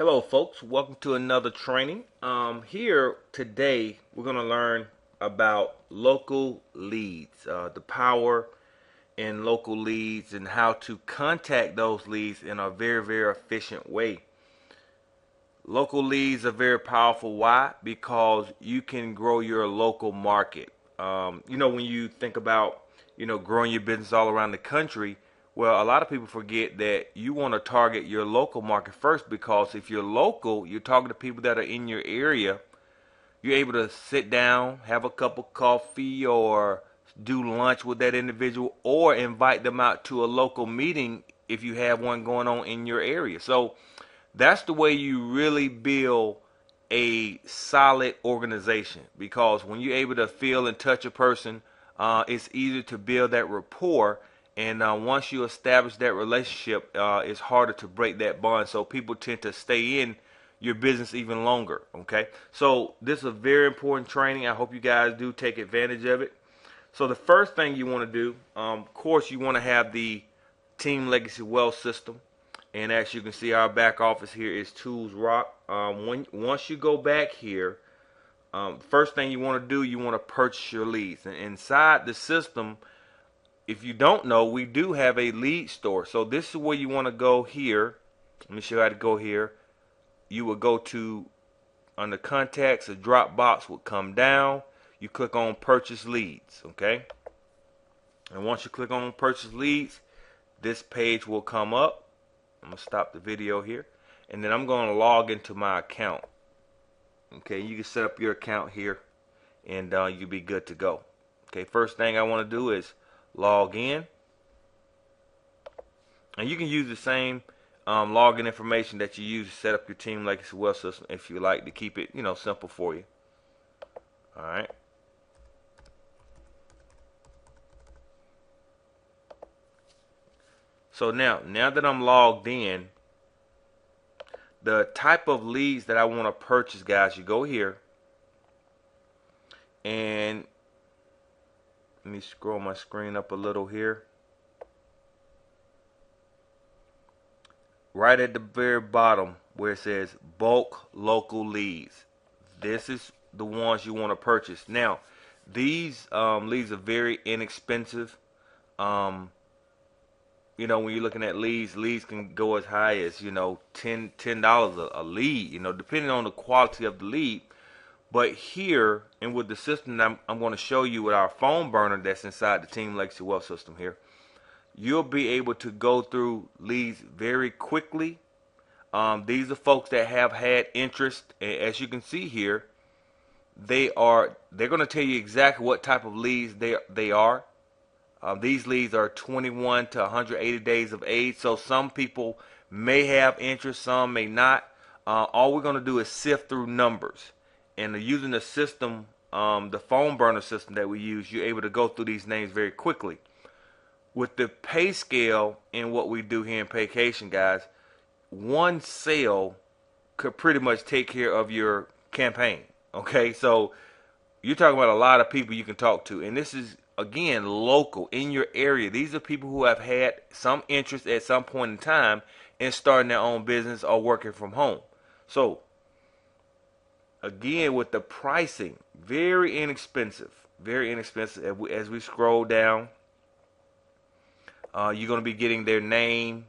Hello folks, welcome to another training. Here today we're going to learn about local leads, the power in local leads and how to contact those leads in a very efficient way. Local leads are very powerful. Why? Because you can grow your local market. When you think about, growing your business all around the country, well, a lot of people forget that you want to target your local market first because if you're local, you're talking to people that are in your area. You're able to sit down, have a cup of coffee, or do lunch with that individual, or invite them out to a local meeting if you have one going on in your area. So that's the way you really build a solid organization, because when you're able to feel and touch a person, it's easier to build that rapport. And once you establish that relationship, it's harder to break that bond. So people tend to stay in your business even longer. Okay, so this is a very important training. I hope you guys do take advantage of it. So the first thing you want to do, of course, you want to have the Team Legacy Wealth system. And as you can see, our back office here is Tools Rock. Once you go back here, first thing you want to do, you want to purchase your leads. And inside the system, if you don't know, we do have a lead store. So this is where you want to go here. Let me show you how to go here. You will go to, under contacts, a drop box will come down. You click on purchase leads, okay? And once you click on purchase leads, this page will come up. I'm going to stop the video here. And then I'm going to log into my account. Okay, you can set up your account here and you'll be good to go. Okay, first thing I want to do is log in. And you can use the same login information that you use to set up your Team Legacy Wealth system if you like to keep it, simple for you. Alright. So now that I'm logged in, the type of leads that I want to purchase, guys, you go here and let me scroll my screen up a little here. Right at the very bottom where it says bulk local leads, this is the ones you want to purchase. Now these leads are very inexpensive. When you're looking at leads can go as high as, $10 a lead, depending on the quality of the lead. But here, and with the system that I'm going to show you with our phone burner that's inside the Team Legacy Wealth system here, you'll be able to go through leads very quickly. These are folks that have had interest. As you can see here, they're going to tell you exactly what type of leads they are. These leads are 21 to 180 days of age, so some people may have interest, some may not. All we're going to do is sift through numbers. And using the system, the phone burner system that we use, you're able to go through these names very quickly. With the pay scale and what we do here in Paycation, guys, one sale could pretty much take care of your campaign. Okay, so you're talking about a lot of people you can talk to, and this is, again, local in your area. These are people who have had some interest at some point in time in starting their own business or working from home. So again, with the pricing, very inexpensive. As we scroll down, you're going to be getting their name,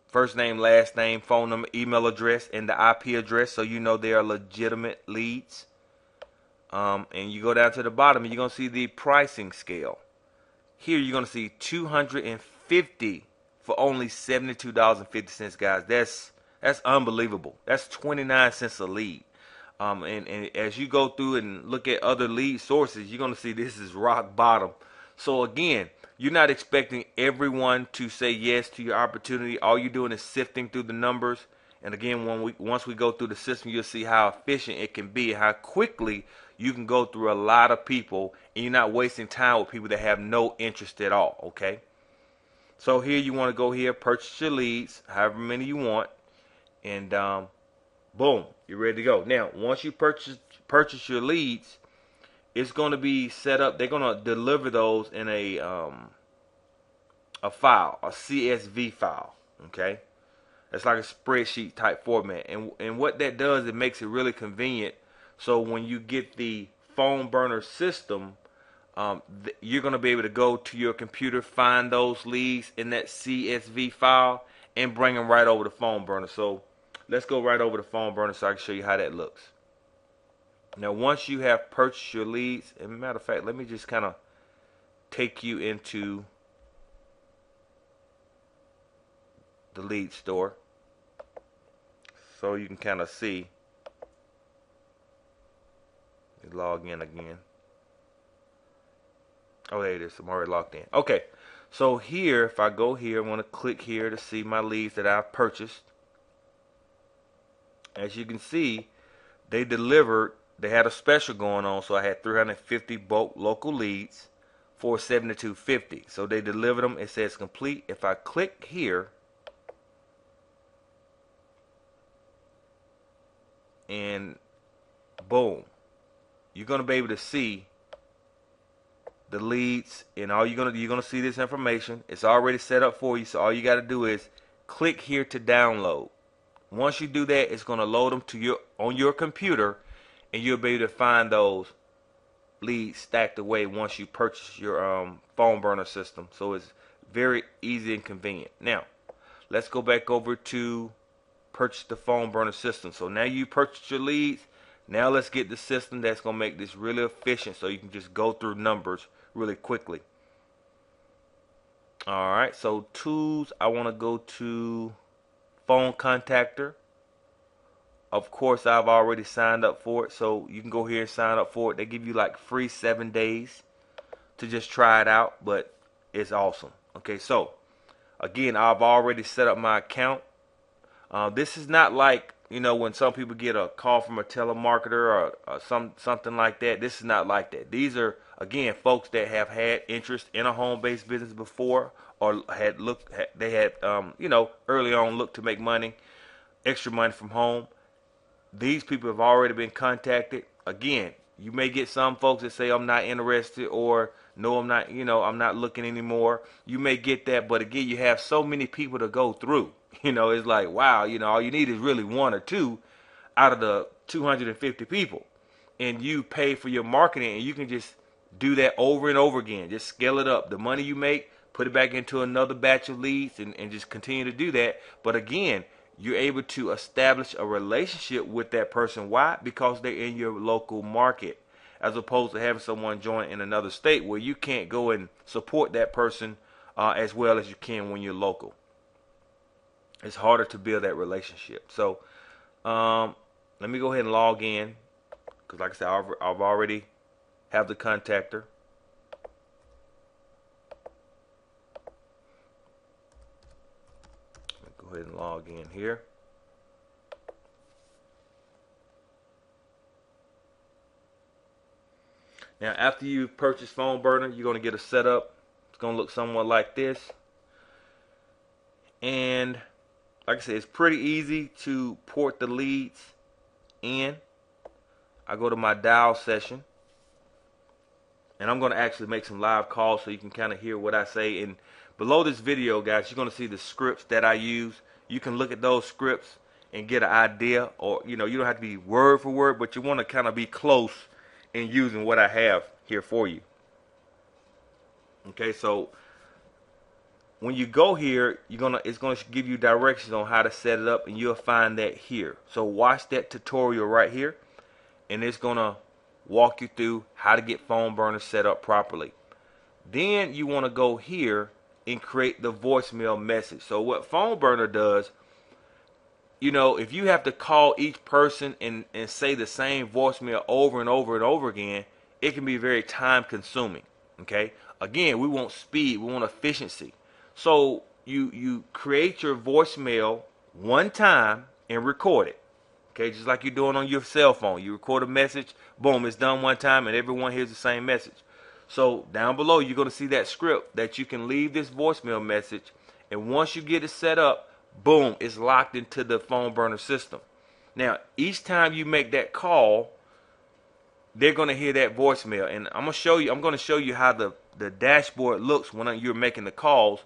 first name, last name, phone number, email address, and the IP address, so you know they are legitimate leads. And you go down to the bottom and you're going to see the pricing scale. Here you're going to see 250 for only $72.50, guys. That's unbelievable. That's 29 cents a lead. And as you go through and look at other lead sources, you're going to see this is rock bottom. So again, you're not expecting everyone to say yes to your opportunity. All you're doing is sifting through the numbers. And again, once we go through the system, you'll see how efficient it can be, how quickly you can go through a lot of people, and you're not wasting time with people that have no interest at all. Okay. So here you want to go here, purchase your leads, however many you want, and boom, you're ready to go. Now, once you purchase your leads, it's going to be set up. They're going to deliver those in a file, a CSV file. Okay. It's like a spreadsheet type format, and what that does, it makes it really convenient. So when you get the phone burner system, you're going to be able to go to your computer, find those leads in that CSV file, and bring them right over to phone burner. So let's go right over to phone burner so I can show you how that looks. Now once you have purchased your leads, and matter of fact, let me just kind of take you into the lead store so you can kind of see. Let me log in again. Oh, there it is. I'm already logged in. Okay, so here, if I go here, I want to click here to see my leads that I've purchased. As you can see, they delivered. They had a special going on, so I had 350 bulk local leads for $72.50. So they delivered them. It says complete. If I click here and boom, you're gonna be able to see the leads, and all you're gonna see this information. It's already set up for you, so all you got to do is click here to download. Once you do that, it's gonna load them to on your computer, and you'll be able to find those leads stacked away once you purchase your phone burner system. So it's very easy and convenient. Now let's go back over to purchase the phone burner system. So now you purchased your leads. Now let's get the system that's going to make this really efficient so you can just go through numbers really quickly. Alright, so tools, I want to go to phone contactor. Of course, I've already signed up for it, so you can go here and sign up for it. They give you like free 7 days to just try it out, but it's awesome. Okay, so again, I've already set up my account. This is not like, you know, when some people get a call from a telemarketer or something like that. This is not like that. These are, again, folks that have had interest in a home-based business before, or they had you know, early on looked to make money, extra money from home. These people have already been contacted. Again, you may get some folks that say I'm not interested, or no, I'm not, you know, I'm not looking anymore. You may get that, but again, you have so many people to go through. You know, it's like, wow, you know, all you need is really one or two out of the 250 people. And you pay for your marketing, and you can just do that over and over again. Just scale it up. The money you make, put it back into another batch of leads, and just continue to do that. But again, you're able to establish a relationship with that person. Why? Because they're in your local market, as opposed to having someone join in another state where you can't go and support that person as well as you can when you're local. It's harder to build that relationship. So let me go ahead and log in, because like I said, I've already have the contactor. Go ahead and log in here. Now after you've purchased phone burner, you're going to get a setup. It's going to look somewhat like this. And like I said, it's pretty easy to port the leads in. I go to my dial session, and I'm going to actually make some live calls so you can kind of hear what I say. And below this video, guys, you're going to see the scripts that I use. You can look at those scripts and get an idea, or you know, you don't have to be word for word, but you want to kind of be close in using what I have here for you. Okay, so when you go here, it's gonna give you directions on how to set it up, and you'll find that here. So watch that tutorial right here, and it's gonna walk you through how to get phone burner set up properly. Then you want to go here and create the voicemail message. So what phone burner does, you know, if you have to call each person and say the same voicemail over and over and over again, it can be very time consuming. Okay, again, we want speed, we want efficiency. So you create your voicemail one time and record it. Okay, just like you're doing on your cell phone. You record a message, boom, it's done one time, and everyone hears the same message. So down below, you're going to see that script that you can leave this voicemail message, and once you get it set up, boom, it's locked into the phone burner system. Now, each time you make that call, they're going to hear that voicemail, and I'm going to show you how the dashboard looks when you're making the calls,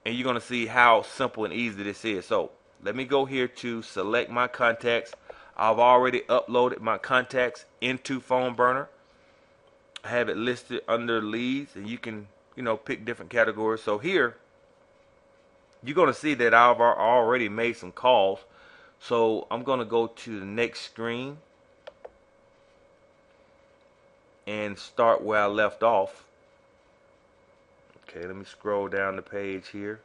and you're going to see how simple and easy this is. So let me go here to select my contacts. I've already uploaded my contacts into PhoneBurner. I have it listed under leads, and you can, pick different categories. So here, you're going to see that I've already made some calls. So I'm going to go to the next screen and start where I left off. Okay, let me scroll down the page here.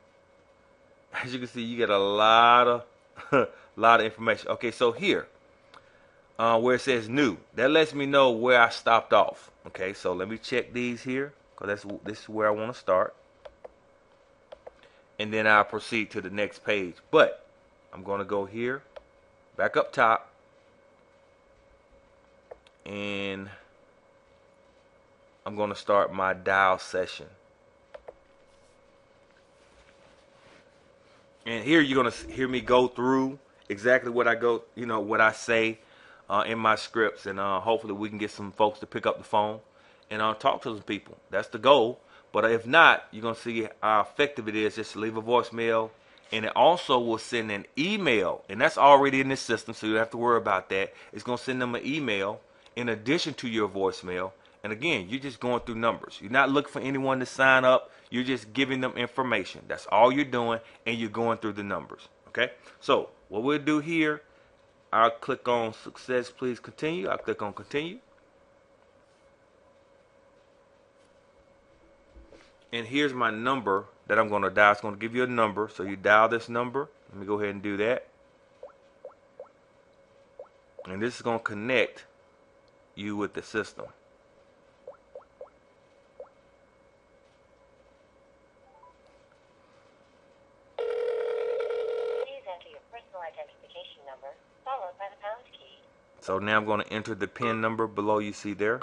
As you can see, you get a lot of lot of information. Okay, so here, where it says new, that lets me know where I stopped off. Okay, so let me check these here, because this is where I want to start, and then I'll proceed to the next page. But I'm going to go here, back up top, and I'm going to start my dial session. And here you're going to hear me go through exactly what what I say in my scripts, and hopefully we can get some folks to pick up the phone and talk to some people. That's the goal. But if not, you're going to see how effective it is just to leave a voicemail, and it also will send an email, and that's already in this system, so you don't have to worry about that. It's going to send them an email in addition to your voicemail. And again, you're just going through numbers. You're not looking for anyone to sign up. You're just giving them information. That's all you're doing, and you're going through the numbers. Okay? So what we'll do here, I'll click on success, please continue. I'll click on continue. And here's my number that I'm going to dial. It's going to give you a number. So you dial this number. Let me go ahead and do that. And this is going to connect you with the system. Identification number followed by the pound key. So now I'm going to enter the PIN number below you see there.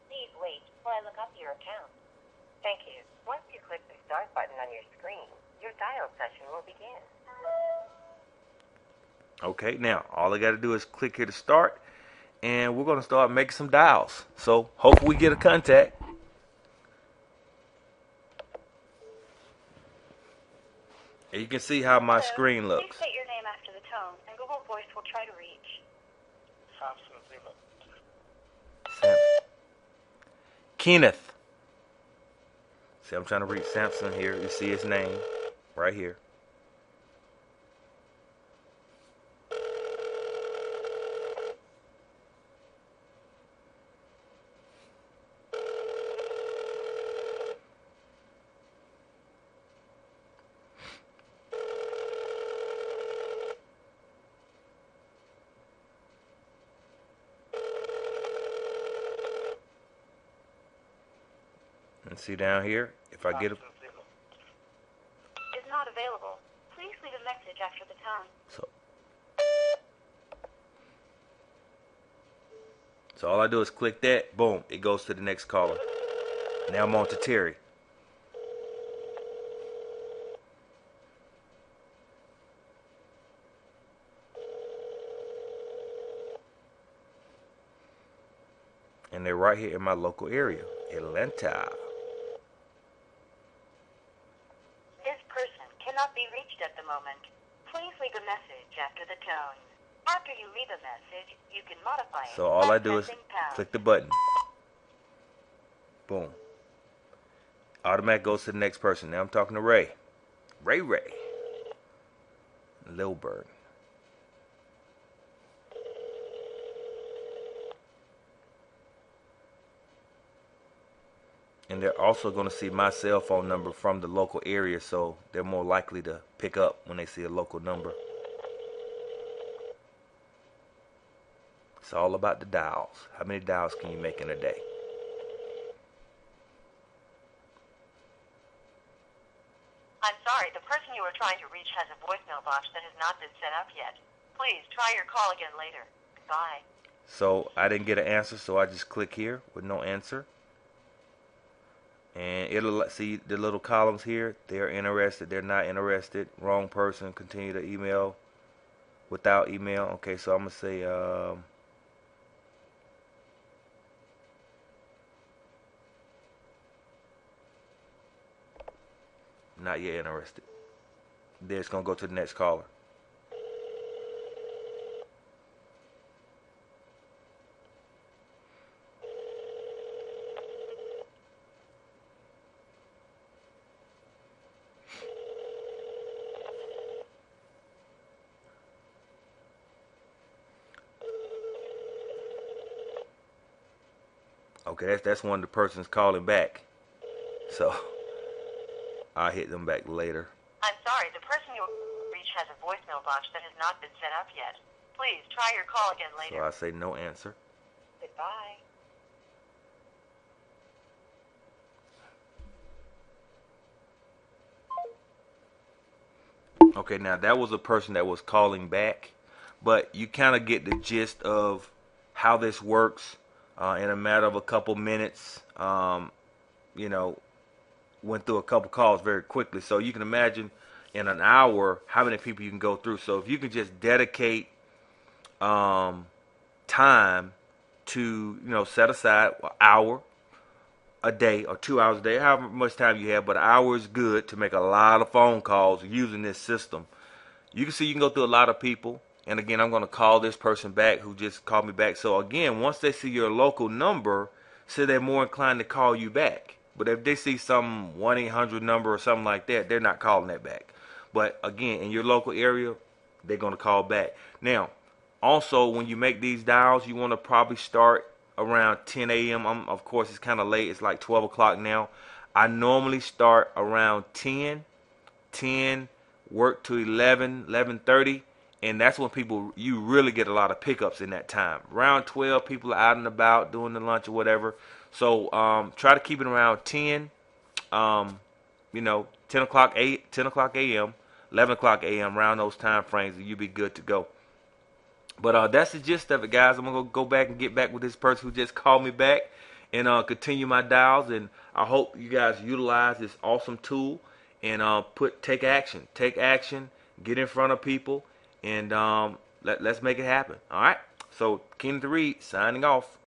Please wait while I look up your account. Thank you. Once you click the start button on your screen, your dial session will begin. Okay, now all I got to do is click here to start, and we're going to start making some dials. So hopefully we get a contact. And you can see how my screen looks. Please state your name after the tone, and Google Voice will try to reach. Kenneth. See, I'm trying to reach Samson here. You see his name right here. And see down here, if I get a... Is not available. Please leave a message after the tone. So all I do is click that, boom, it goes to the next caller. Now I'm on to Terry. And they're right here in my local area, Atlanta. This person cannot be reached at the moment. Please leave a message after the tone. After you leave a message, you can modify it. So all I do is click the button. Boom. Automatic goes to the next person. Now I'm talking to Ray. Ray. Lilburn. And they're also going to see my cell phone number from the local area, so they're more likely to pick up when they see a local number. It's all about the dials. How many dials can you make in a day? I'm sorry, the person you were trying to reach has a voicemail box that has not been set up yet. Please try your call again later. Goodbye. So I didn't get an answer, so I just click here with no answer. And it'll see the little columns here. They're interested, they're not interested, wrong person, continue to email, without email. Okay, so I'm going to say Not yet interested. Then it's gonna go to the next caller. Okay, that's one of the persons calling back. So I'll hit them back later. I'm sorry, the person you reached has a voicemail box that has not been set up yet. Please try your call again later. So I say no answer. Goodbye. Okay, now that was a person that was calling back, but you kind of get the gist of how this works in a matter of a couple minutes. You know, went through a couple calls very quickly, so you can imagine in an hour how many people you can go through. So if you can just dedicate time to, set aside an hour a day or 2 hours a day, however much time you have, but an hour is good to make a lot of phone calls using this system. You can see you can go through a lot of people. And again, I'm going to call this person back who just called me back. So again, once they see your local number, so they're more inclined to call you back. But if they see some 1-800 number or something like that, they're not calling that back. But again, in your local area, they're going to call back. Now, also, when you make these dials, you want to probably start around 10 a.m. Of course, it's kind of late. It's like 12 o'clock now. I normally start around 10, work to 11, 11:30. And that's when you really get a lot of pickups in that time. Around 12, people are out and about doing the lunch or whatever. So try to keep it around 10, 10 o'clock, 10 o'clock a.m., 11 o'clock a.m., around those time frames, and you'll be good to go. But that's the gist of it, guys. I'm going to go back and get back with this person who just called me back and continue my dials. And I hope you guys utilize this awesome tool and take action. Take action. Get in front of people. And let's make it happen. All right. So, Keenan the Reed signing off.